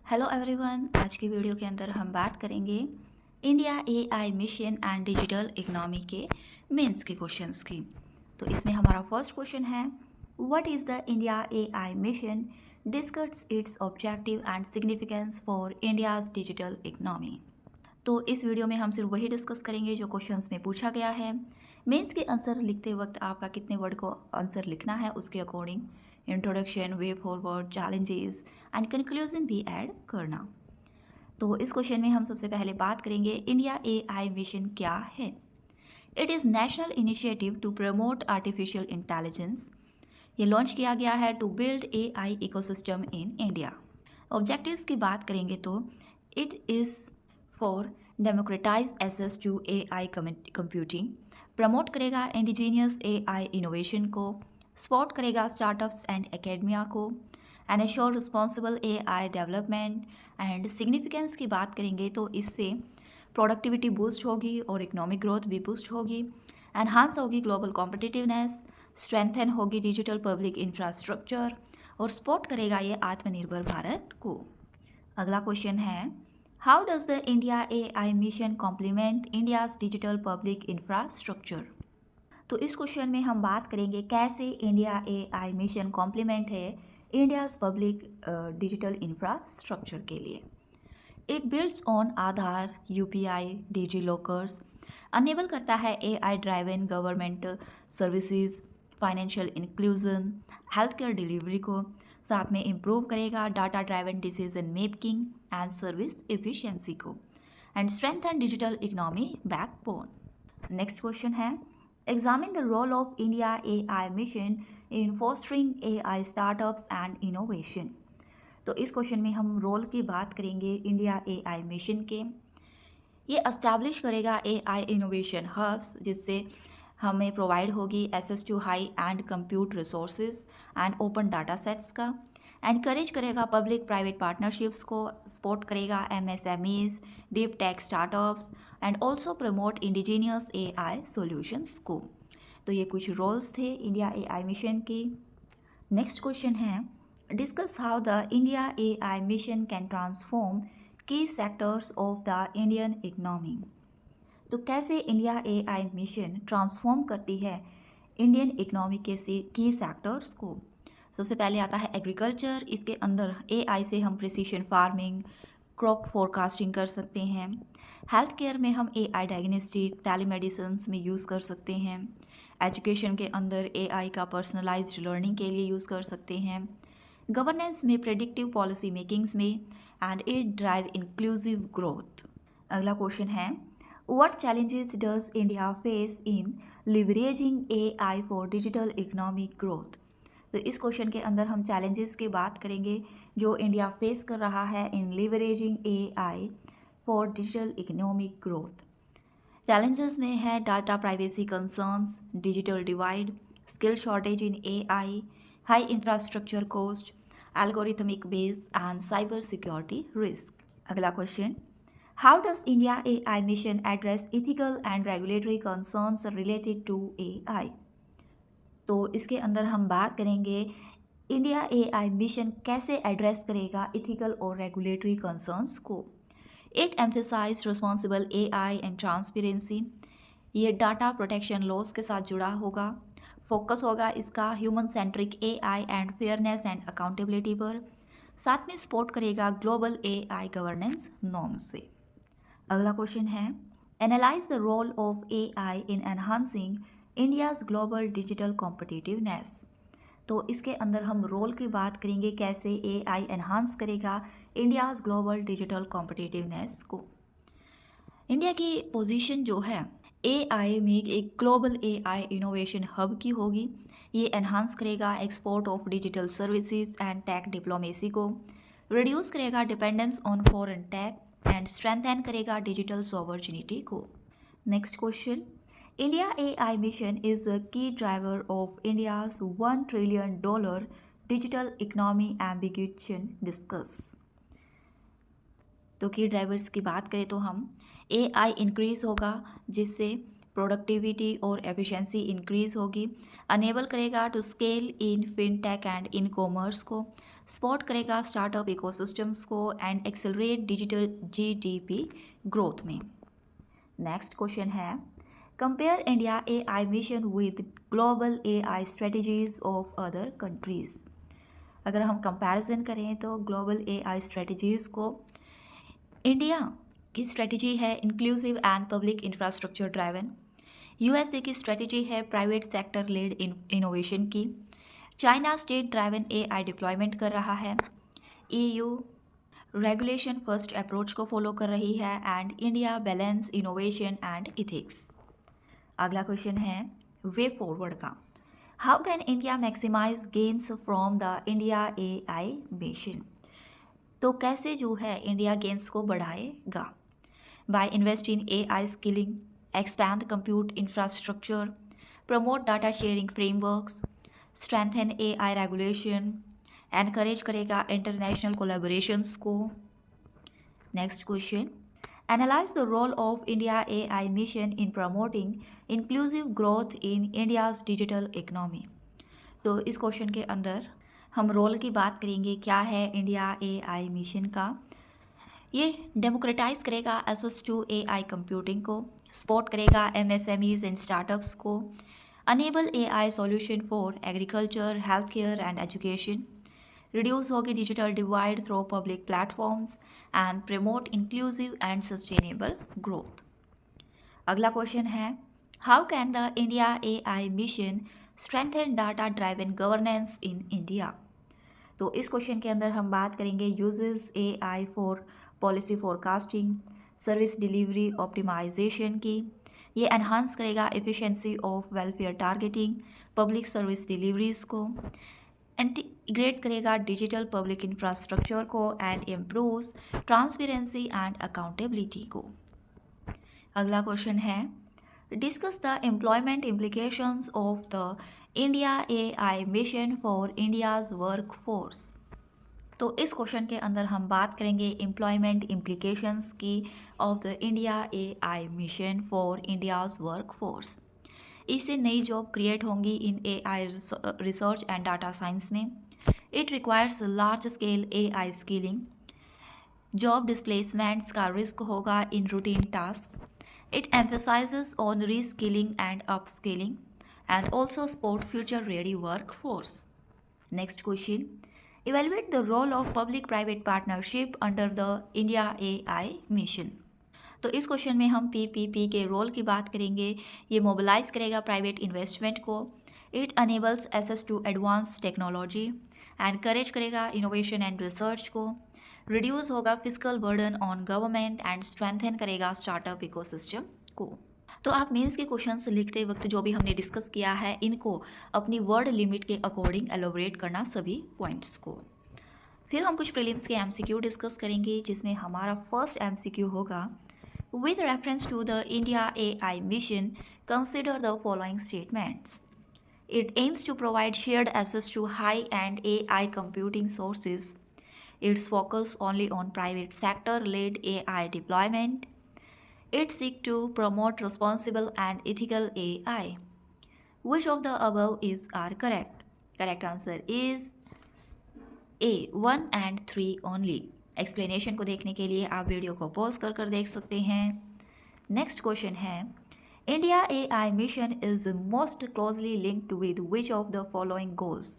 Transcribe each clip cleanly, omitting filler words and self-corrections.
Hello everyone, आज की video के अंदर हम बात करेंगे India AI mission and digital economy के मेंस के क्वेश्चंस की। तो इसमें हमारा फर्स्ट क्वेश्चन है, what is the India AI mission, discuss it's objective and significance for India's digital economy. तो इस वीडियो में हम सिर्फ वही डिस्कस करेंगे जो क्वेश्चंस में पूछा गया है। मेंस के आंसर लिखते वक्त आपका कितने वर्ड को आंसर लिखना है उसके according introduction, way forward, challenges and conclusion भी ऐड करना। तो इस क्वेश्चन में हम सबसे पहले बात करेंगे इंडिया एआई मिशन क्या है। It is national initiative to promote artificial intelligence. ये लॉन्च किया गया है to build AI ecosystem in India. Objectives की बात करेंगे तो it is for democratise access to AI computing, promote करेगा इंडिजीनियस एआई इनोवेशन को, सपोर्ट करेगा स्टार्टअप्स एंड एकेडमिया को, and assure responsible AI development. And significance की बात करेंगे तो इससे प्रोडक्टिविटी बूस्ट होगी और इकोनॉमिक ग्रोथ भी बूस्ट होगी, एनहांस होगी ग्लोबल कॉम्पिटिटिवनेस, स्ट्रेंथन होगी डिजिटल पब्लिक इंफ्रास्ट्रक्चर और सपोर्ट करेगा ये आत्मनिर्भर भारत को। अगला क्वेश्चन है, how does the India AI mission complement India's digital public infrastructure. तो इस क्वेश्चन में हम बात करेंगे कैसे इंडिया एआई मिशन कॉम्प्लीमेंट है इंडियाज़ पब्लिक डिजिटल इंफ्रास्ट्रक्चर के लिए। It builds on Aadhaar, UPI, DigiLockers, enable करता है AI driven government services, financial inclusion, healthcare delivery को, साथ में इम्प्रूव करेगा data driven decision making and service efficiency को, and strengthen digital economy backbone. Next question है, examine the role of India AI mission in fostering AI startups and innovation. तो इस question में हम रोल की बात करेंगे इंडिया एआई मिशन के। ये एस्टैब्लिश करेगा एआई इनोवेशन हब्स, जिससे हमें प्रोवाइड होगी access to high and compute resources and open data sets का, एनकरेज करेगा पब्लिक प्राइवेट पार्टनरशिप्स को, सपोर्ट करेगा MSMEs, deep tech startups and also promote indigenous AI solutions को। तो ये कुछ रोल्स थे इंडिया एआई मिशन के। नेक्स्ट क्वेश्चन है, discuss how the India AI mission can transform key sectors of the Indian economy. तो कैसे इंडिया एआई मिशन ट्रांसफॉर्म करती है इंडियन इकोनॉमी के की सेक्टर्स को। सबसे पहले आता है एग्रीकल्चर। इसके अंदर एआई से हम प्रिसीशन फार्मिंग, क्रॉप फोरकास्टिंग कर सकते हैं। हेल्थ केयर में हम एआई डायग्नोस्टिक, टेलीमेडिसिन में यूज़ कर सकते हैं। एजुकेशन के अंदर एआई का पर्सनलाइज्ड लर्निंग के लिए यूज़ कर सकते हैं। गवर्नेंस में प्रेडिक्टिव पॉलिसी मेकिंग्स में, and it drive inclusive growth. अगला क्वेश्चन है, What challenges does India face in leveraging AI for digital economic growth? तो इस क्वेश्चन के अंदर हम चैलेंजेस की बात करेंगे जो इंडिया फेस कर रहा है in leveraging AI for digital economic growth. Challenges में है data privacy concerns, digital divide, skill shortage in AI, high infrastructure cost, algorithmic bias and cyber security risk. अगला question, How does India AI mission address ethical and regulatory concerns related to AI? तो इसके अंदर हम बात करेंगे India AI mission कैसे address करेगा ethical और रेगुलेटरी कंसर्न्स को। It emphasise responsible AI and transparency. ये डाटा प्रोटेक्शन लॉज के साथ जुड़ा होगा। फोकस होगा इसका human centric AI and fairness and accountability पर। साथ में सपोर्ट करेगा ग्लोबल एआई गवर्नेंस नॉर्म्स से। अगला क्वेश्चन है, analyse the role of AI in enhancing India's global digital competitiveness. तो इसके अंदर हम रोल की बात करेंगे कैसे एआई एनहांस करेगा इंडियाज़ ग्लोबल डिजिटल कॉम्पिटिटिवनेस को। इंडिया की पोजीशन जो है एआई में एक ग्लोबल एआई इनोवेशन हब की होगी। ये एनहांस करेगा export of digital services and tech diplomacy को, रिड्यूस करेगा dependence on foreign tech and strengthen करेगा डिजिटल सॉवर्जिनिटी को। Next question, India AI mission is a key driver of India's $1 trillion digital economy ambition discuss. तो key drivers की बात करें तो हम एआई इंक्रीज होगा जिससे प्रोडक्टिविटी और एफिशिएंसी इंक्रीज होगी। अनेबल करेगा to scale in fintech and in commerce को। सपोर्ट करेगा स्टार्टअप इकोसिस्टम्स को and accelerate digital GDP growth में। नेक्स्ट क्वेश्चन है, compare India AI mission with global AI strategies of other countries. अगर हम comparison करें तो ग्लोबल एआई स्ट्रेटजीज को, इंडिया की स्ट्रेटजी है inclusive and public infrastructure driven. USA की स्ट्रेटजी है प्राइवेट सेक्टर लेड इनोवेशन की। China state driven AI deployment कर रहा है। ईयू रेगुलेशन फर्स्ट अप्रोच को फॉलो कर रही है and India balance innovation and ethics. अगला क्वेश्चन है वे फॉरवर्ड का, how can India maximise gains from the India AI mission. तो कैसे जो है इंडिया गेन्स को बढ़ाएगा। By invest in AI skilling, expand compute infrastructure, promote data sharing frameworks, strengthen AI regulation, encourage करेगा international collaborations को। Next question, analyse the role of India AI mission in promoting inclusive growth in India's digital economy. तो इस question के अंदर हम role की बात करेंगे, क्या है इंडिया एआई मिशन का। ये डेमोक्रेटाइज करेगा एक्सेस टू एआई कंप्यूटिंग को, सपोर्ट करेगा एमएसएमईज एंड स्टार्टअप्स को, enable AI solution for agriculture, health care and education, reduce होगी digital divide through public platforms and promote inclusive and sustainable growth. अगला question है, how can the India AI mission strengthen data driven governance in India. तो इस question के अंदर हम बात करेंगे uses AI for policy forecasting, service delivery optimization की। ये एनहांस करेगा efficiency of welfare targeting, public service deliveries को, इंटीग्रेट करेगा डिजिटल पब्लिक इंफ्रास्ट्रक्चर को and improves transparency and accountability को। अगला क्वेश्चन है, discuss the employment implications of the India AI mission for India's work force. तो इस question के अंदर हम बात करेंगे एम्प्लॉयमेंट इम्प्लीकेशंस की of the India AI mission for India's work force. इससे नई जॉब क्रिएट होंगी in AI research and data science में। It requires large scale AI skilling, job displacements का रिस्क होगा in routine task. It emphasises on reskilling and upskilling and also support future ready workforce. Next question, evaluate the role of public private partnership under the India AI mission. तो इस question में हम PPP के role की बात करेंगे। ये mobilise करेगा प्राइवेट इन्वेस्टमेंट को, it enables access to advance technology, encourage करेगा इनोवेशन एंड रिसर्च को, रिड्यूस होगा physical burden on government and strengthen करेगा स्टार्टअप इकोसिस्टम को। तो आप मेंस के क्वेश्चंस लिखते वक्त जो भी हमने डिस्कस किया है इनको अपनी वर्ड लिमिट के अकॉर्डिंग एलोबरेट करना सभी पॉइंट्स को। फिर हम कुछ प्रीलिम्स के एमसीक्यू डिस्कस करेंगे, जिसमें हमारा फर्स्ट एमसीक्यू होगा, with reference to the India AI mission consider the following statements. It aims to provide shared access to high end AI computing sources. Its focus only on private sector led AI deployment. It seeks to promote responsible and ethical AI. Which of the above are correct? Correct answer is A, 1 and 3 only. Explanation को देखने के लिए आप video को pause कर देख सकते हैं। नेक्स्ट क्वेश्चन है, India AI mission is most closely linked with which of the following goals?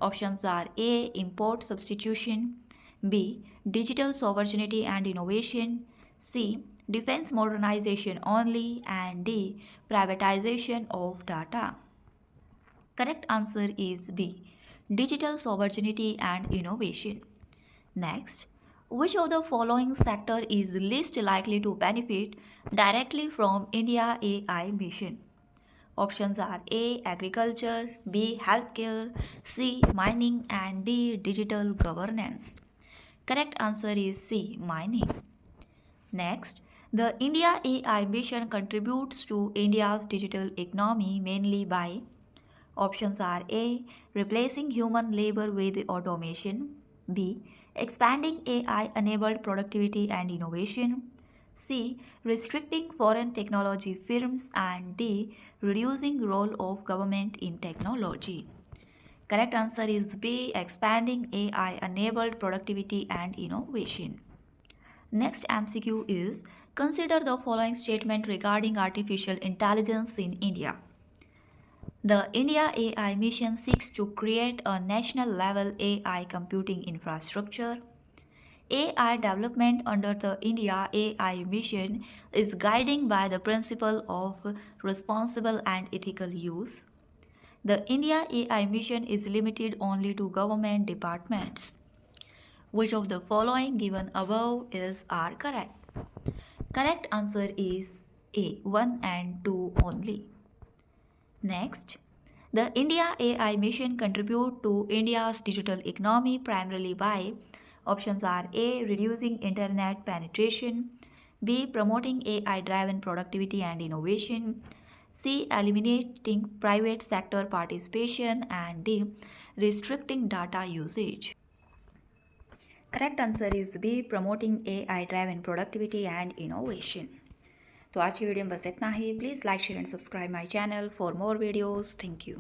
Options are A, import substitution, B, digital sovereignty and innovation, C, defense modernization only, and D, privatization of data. Correct answer is B, digital sovereignty and innovation. Next, which of the following sector is least likely to benefit directly from India AI mission? Options are A, agriculture, B, healthcare, C, mining, and D, digital governance. Correct answer is C, mining. Next, the India AI mission contributes to India's digital economy mainly by, options are A, replacing human labor with automation, B, expanding AI enabled productivity and innovation, C. Restricting foreign technology firms, and D. Reducing role of government in technology. Correct answer is B. Expanding AI-enabled productivity and innovation. Next MCQ is, consider the following statement regarding artificial intelligence in India. The India AI mission seeks to create a national level AI computing infrastructure. AI development under the India AI mission is guided by the principle of responsible and ethical use. The India AI mission is limited only to government departments. Which of the following given above are correct? Correct answer is A. 1 and 2 only. Next, the India AI mission contribute to India's digital economy primarily by, options are A. Reducing internet penetration, B. Promoting AI-driven productivity and innovation, C. Eliminating private sector participation, and D. Restricting data usage. Correct answer is B. Promoting AI-driven productivity and innovation. तो आज की video में बस इतना ही. Please like share and subscribe my channel for more videos. Thank you.